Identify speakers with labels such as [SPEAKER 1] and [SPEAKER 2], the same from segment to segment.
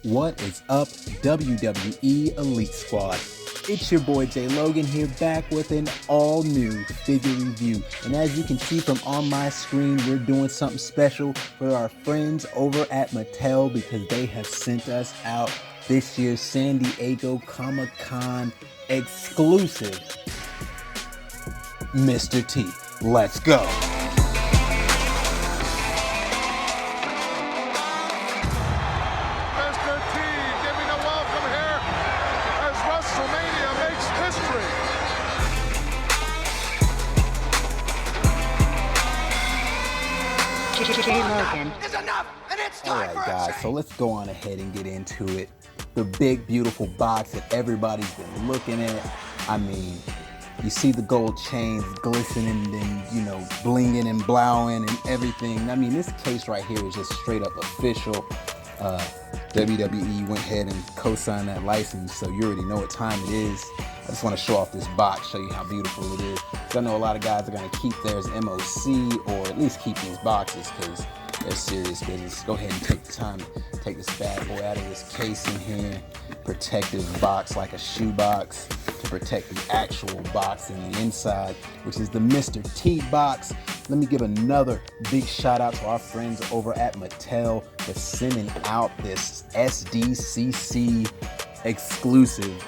[SPEAKER 1] What is up, WWE Elite Squad? It's your boy Jay Logan here, back with an all-new figure review. And as you can see from on my screen, we're doing something special for our friends over at Mattel because they have sent us out this year's San Diego Comic-Con exclusive Mr. T. Let's go. Alright guys, so let's go on ahead and get into it. The big beautiful box that everybody's been looking at. I mean, you see the gold chains glistening and, you know, blinging and blowing and everything. I mean, this case right here is just straight up official. WWE went ahead and co-signed that license, so you already know what time it is. I just want to show off this box, show you how beautiful it is. I know a lot of guys are going to keep theirs MOC, or at least keep these boxes because they're serious business. Go ahead and take the time to take this bad boy out of this case in here. Protective box like a shoe box to protect the actual box in the inside, which is the Mr. T box. Let me give another big shout out to our friends over at Mattel for sending out this SDCC exclusive.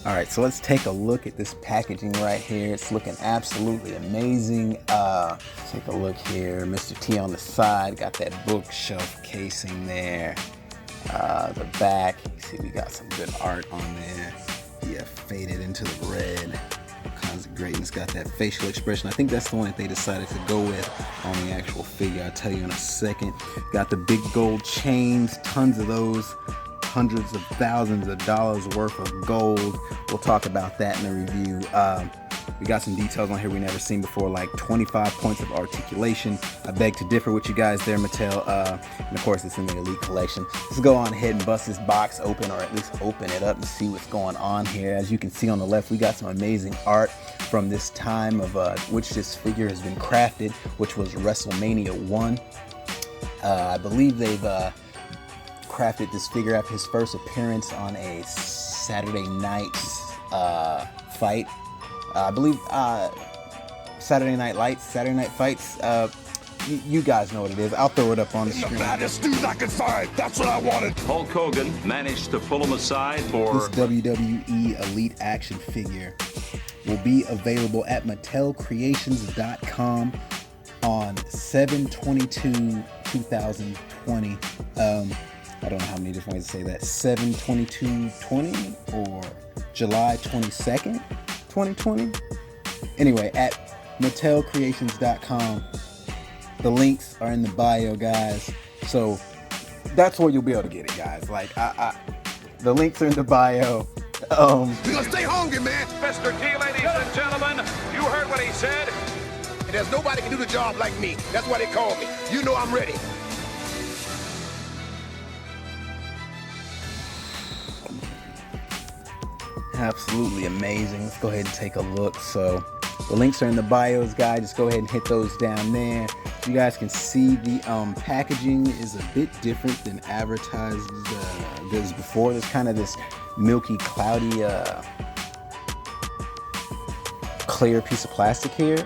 [SPEAKER 1] All right, so let's take a look at this packaging right here. It's looking absolutely amazing. Take a look here. Mr. T on the side, got that bookshelf casing there. The back, you see we got some good art on there. Yeah, faded into the red. All kinds of greatness. Got that facial expression. I think that's the one that they decided to go with on the actual figure. I'll tell you in a second. Got the big gold chains, tons of those. Hundreds of thousands of dollars worth of gold. We'll talk about that in the review. We got some details on here we never seen before, like 25 points of articulation. I beg to differ with you guys there, Mattel. And of course, it's in the Elite collection. Let's go on ahead and bust this box open, or at least open it up and see what's going on here. As you can see on the left, we got some amazing art from this time of which this figure has been crafted, which was WrestleMania 1. I believe they've crafted this figure after his first appearance on a Saturday night fight. I believe Saturday Night Lights, Saturday Night Fights. You guys know what it is. I'll throw it up on the screen.
[SPEAKER 2] The baddest dude I could find. That's what I wanted.
[SPEAKER 3] Hulk Hogan managed to pull him aside for
[SPEAKER 1] this WWE Elite action figure will be available at MattelCreations.com on 7/22/2020. I don't know how many different ways to say that. 7/22/20 or July 22nd, 2020. Anyway, at MattelCreations.com. The links are in the bio, guys. So that's where you'll be able to get it, guys. Like, the links are in the bio.
[SPEAKER 2] You're gonna stay hungry, man.
[SPEAKER 3] Mr. T, ladies and gentlemen. You heard what he said.
[SPEAKER 2] And there's nobody can do the job like me. That's why they call me. You know I'm ready.
[SPEAKER 1] Absolutely amazing. Let's go ahead and take a look. So the links are in the bios, guys. Just go ahead and hit those down there. You guys can see the packaging is a bit different than advertised this before. There's kind of this milky, cloudy, clear piece of plastic here.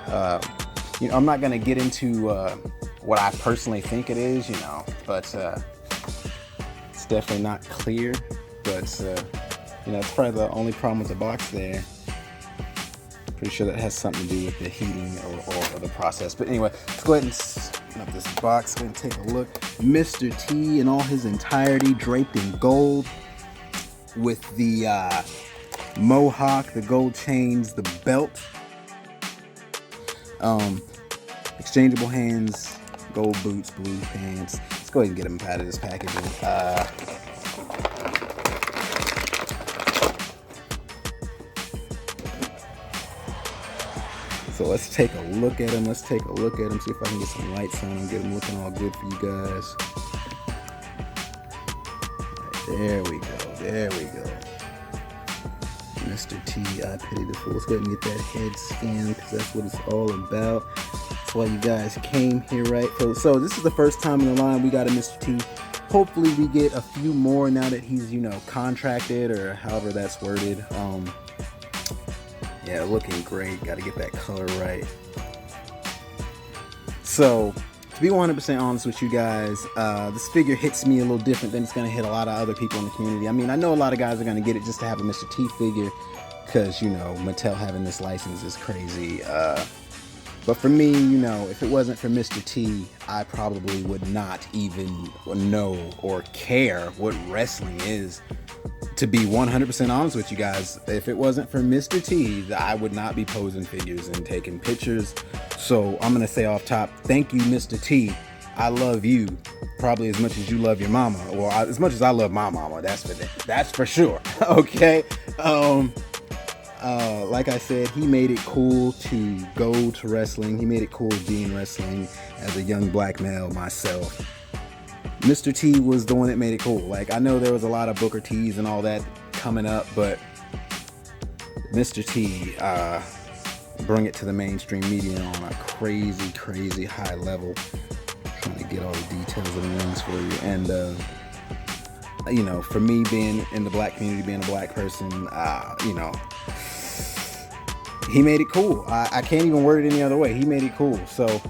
[SPEAKER 1] You know, I'm not gonna get into what I personally think it is, you know, but it's definitely not clear. But you know, it's probably the only problem with the box there. Pretty sure that has something to do with the heating or the process. But anyway, let's go ahead and open up this box. Go ahead and take a look. Mr. T in all his entirety, draped in gold, with the mohawk, the gold chains, the belt, exchangeable hands, gold boots, blue pants. Let's go ahead and get him out of this packaging. So let's take a look at him. See if I can get some lights on him, get him looking all good for you guys. Right, there we go. Mr. T, I pity the fool. Let's go ahead and get that head scan because that's what it's all about. That's why you guys came here, right? So this is the first time in the line we got a Mr. T Hopefully we get a few more now that he's, you know, contracted, or however that's worded. Yeah, looking great. Got to get that color right. So, to be 100% honest with you guys, this figure hits me a little different than it's going to hit a lot of other people in the community. I mean, I know a lot of guys are going to get it just to have a Mr. T figure, because, you know, Mattel having this license is crazy. But for me, you know, if it wasn't for Mr. T, I probably would not even know or care what wrestling is. To be 100% honest with you guys, if it wasn't for Mr. T, I would not be posing figures and taking pictures. So I'm going to say off top, thank you, Mr. T. I love you probably as much as you love your mama, or as much as I love my mama. That's for sure. Okay. Like I said, he made it cool to go to wrestling. He made it cool being wrestling as a young black male myself. Mr. T was the one that made it cool. Like, I know there was a lot of Booker T's and all that coming up, but Mr. T bring it to the mainstream media on a crazy, crazy high level. Trying to get all the details of the rings for you. And, you know, for me being in the black community, being a black person, you know, he made it cool. I can't even word it any other way. He made it cool. So,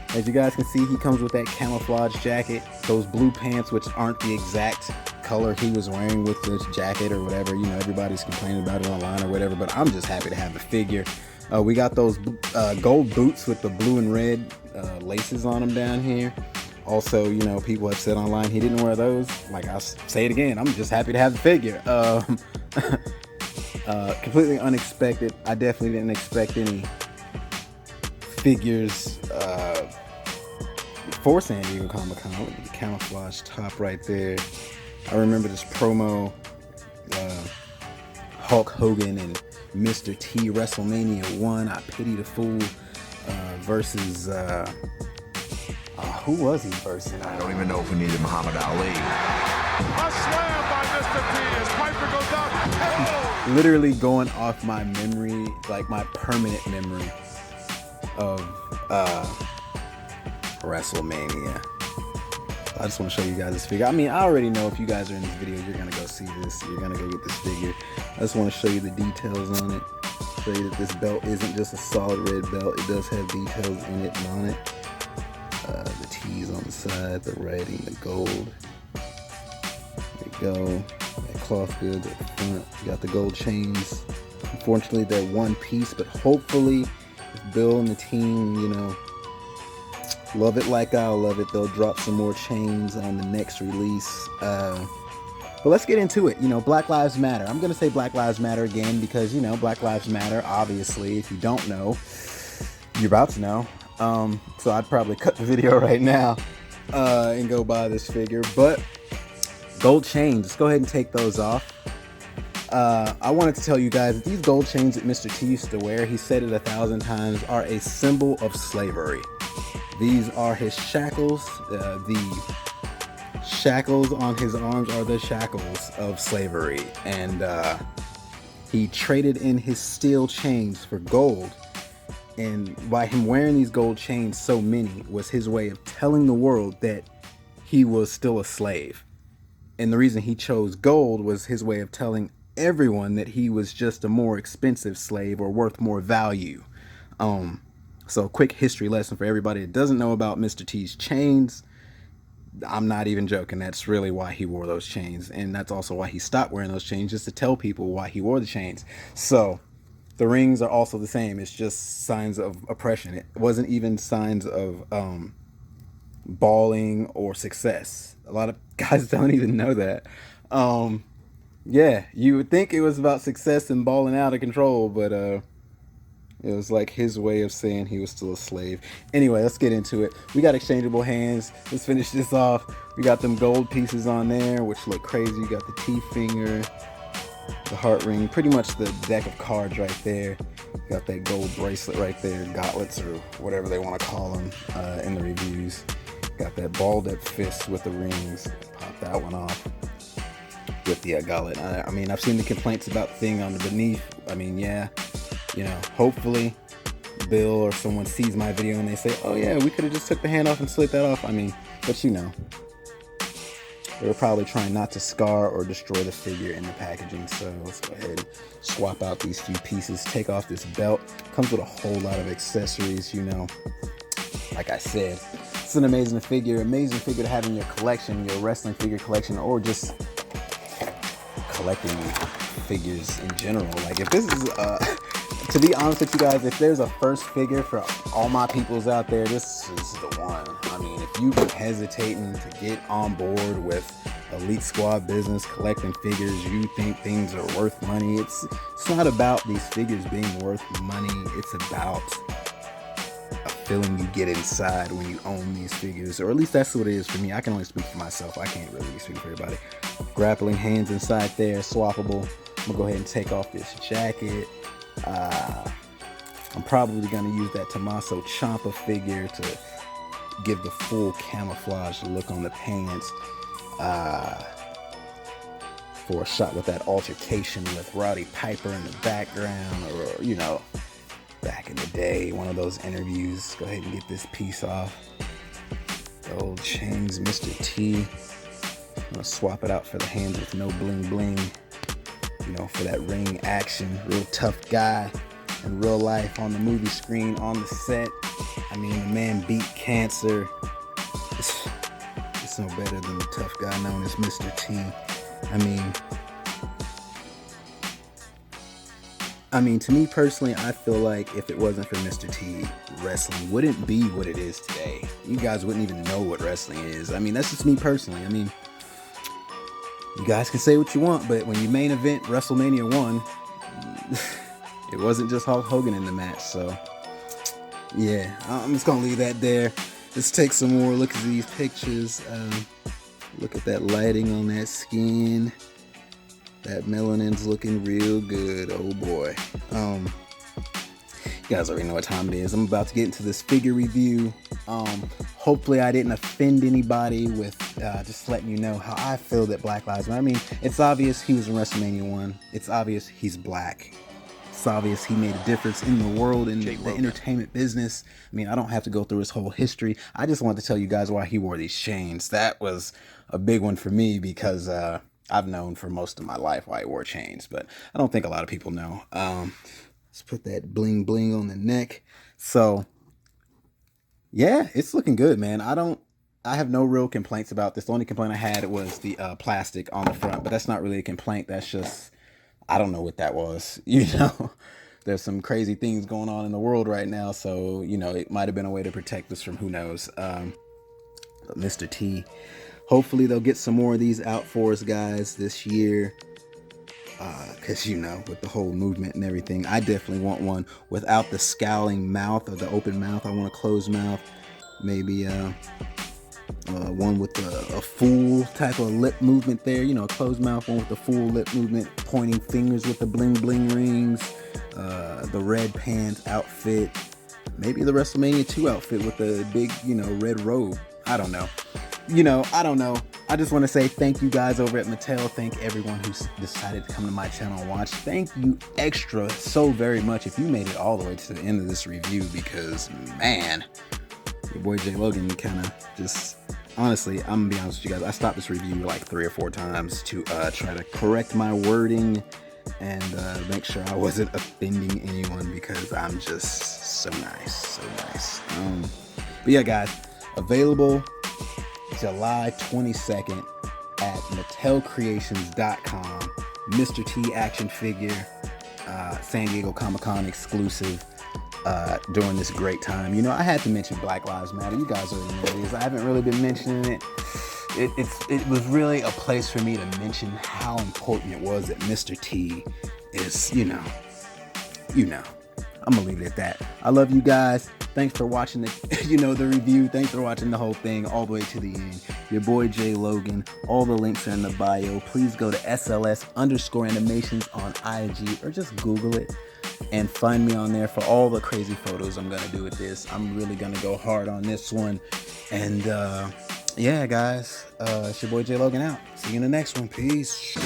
[SPEAKER 1] as you guys can see, he comes with that camouflage jacket, those blue pants, which aren't the exact color he was wearing with this jacket or whatever. You know, everybody's complaining about it online or whatever, but I'm just happy to have the figure. We got those gold boots with the blue and red laces on them down here. Also, you know, people have said online he didn't wear those. Like, I'll say it again, I'm just happy to have the figure. Completely unexpected. I definitely didn't expect any figures for San Diego Comic-Con. Look at the camouflage top right there. I remember this promo, Hulk Hogan and Mr. T WrestleMania 1, I Pity the Fool, versus, who was he versing?
[SPEAKER 4] I don't even know if we needed Muhammad Ali.
[SPEAKER 3] A slam by Mr. T as Piper goes out. Oh!
[SPEAKER 1] Literally going off my memory, like my permanent memory of WrestleMania. I just want to show you guys this figure. I mean, I already know if you guys are in this video, you're going to go see this. You're going to go get this figure. I just want to show you the details on it. Show you that this belt isn't just a solid red belt. It does have details in it and on it. The T's on the side, the writing, the gold. There you go. That cloth goods at the front. You got the gold chains. Unfortunately, they're one piece, but hopefully, if Bill and the team, you know, love it like I'll love it, they'll drop some more chains on the next release. But let's get into it. You know, Black Lives Matter. I'm going to say Black Lives Matter again because, you know, Black Lives Matter, obviously. If you don't know, you're about to know. So I'd probably cut the video right now and go buy this figure. But gold chains, let's go ahead and take those off. I wanted to tell you guys that these gold chains that Mr. T used to wear, he said it 1,000 times, are a symbol of slavery. These are his shackles. The shackles on his arms are the shackles of slavery. And he traded in his steel chains for gold. And by him wearing these gold chains, so many, was his way of telling the world that he was still a slave. And the reason he chose gold was his way of telling everyone that he was just a more expensive slave or worth more value. So quick history lesson for everybody that doesn't know about Mr. T's chains. I'm not even joking. That's really why he wore those chains. And that's also why he stopped wearing those chains, just to tell people why he wore the chains. So the rings are also the same. It's just signs of oppression. It wasn't even signs of balling or success. A lot of guys don't even know that. Yeah, you would think it was about success and balling out of control, but it was like his way of saying he was still a slave. Anyway, let's get into it. We got exchangeable hands. Let's finish this off. We got them gold pieces on there, which look crazy. You got the T finger, the heart ring, pretty much the deck of cards right there. Got that gold bracelet right there, gauntlets or whatever they want to call them in the reviews. Got that balled up fist with the rings. Pop that one off with the gauntlet. I mean, I've seen the complaints about the thing on the beneath. I mean, yeah, you know, hopefully Bill or someone sees my video and they say, oh yeah, we could have just took the hand off and slit that off. I mean, but you know, they were probably trying not to scar or destroy the figure in the packaging. So let's go ahead and swap out these few pieces, take off this belt. Comes with a whole lot of accessories, you know. Like I said, it's an amazing figure to have in your collection, your wrestling figure collection, or just collecting figures in general. Like if this is, to be honest with you guys, if there's a first figure for all my peoples out there, this is the one. I mean, if you've been hesitating to get on board with Elite Squad business, collecting figures, you think things are worth money, it's not about these figures being worth money. It's about a feeling you get inside when you own these figures, or at least that's what it is for me. I can only speak for myself. I can't really speak for everybody. Grappling hands inside there, swappable. I'm gonna go ahead and take off this jacket. I'm probably gonna use that Tommaso Ciampa figure to give the full camouflage look on the pants. For a shot with that altercation with Roddy Piper in the background, or you know, back in the day, one of those interviews. Go ahead and get this piece off. The old chains, Mr. T. I'm gonna swap it out for the hands with no bling bling. You know, for that ring action, real tough guy in real life, on the movie screen, on the set. I mean, the man beat cancer. It's no better than the tough guy known as Mr. T. I mean, to me personally, I feel like if it wasn't for Mr. T, wrestling wouldn't be what it is today. You guys wouldn't even know what wrestling is. I mean, that's just me personally. I mean, you guys can say what you want, but when you main event WrestleMania 1, it wasn't just Hulk Hogan in the match. So, yeah, I'm just going to leave that there. Let's take some more look at these pictures. Look at that lighting on that skin. That melanin's looking real good. Oh boy. You guys already know what time it is. I'm about to get into this figure review. Hopefully I didn't offend anybody with just letting you know how I feel that Black Lives Matter. I mean, it's obvious he was in WrestleMania 1. It's obvious he's black. It's obvious he made a difference in the world, in the entertainment business. I mean, I don't have to go through his whole history. I just wanted to tell you guys why he wore these chains. That was a big one for me because I've known for most of my life why he wore chains, but I don't think a lot of people know. Let's put that bling bling on the neck. So yeah, it's looking good, man. I have no real complaints about this. The only complaint I had was the plastic on the front, but that's not really a complaint. That's just, I don't know what that was. You know, there's some crazy things going on in the world right now. So, you know, it might've been a way to protect us from who knows. Mr. T, hopefully they'll get some more of these out for us guys this year. Cause you know, with the whole movement and everything, I definitely want one without the scowling mouth or the open mouth. I want a closed mouth. Maybe one with a full type of lip movement there. You know, a closed mouth, one with the full lip movement, pointing fingers with the bling bling rings. The red pants outfit. Maybe the WrestleMania 2 outfit with the big, you know, red robe. I don't know. You know, I don't know. I just want to say thank you guys over at Mattel. Thank everyone who's decided to come to my channel and watch. Thank you extra so very much if you made it all the way to the end of this review, because man, your boy Jay Logan kind of just, honestly, I'm gonna be honest with you guys, I stopped this review like 3 or 4 times to try to correct my wording and make sure I wasn't offending anyone, because I'm just so nice. But yeah guys, available July 22nd at MattelCreations.com. Mr. T action figure, San Diego Comic-Con exclusive during this great time. You know, I had to mention Black Lives Matter. You guys already know what it is. I haven't really been mentioning it. It was really a place for me to mention how important it was that Mr. T is, you know. I'm gonna leave it at that. I love you guys. Thanks for watching the review. Thanks for watching the whole thing all the way to the end. Your boy Jay Logan. All the links are in the bio. Please go to SLS_animations on IG, or just Google it and find me on there for all the crazy photos I'm gonna do with this. I'm really gonna go hard on this one. And yeah, guys, it's your boy Jay Logan out. See you in the next one. Peace.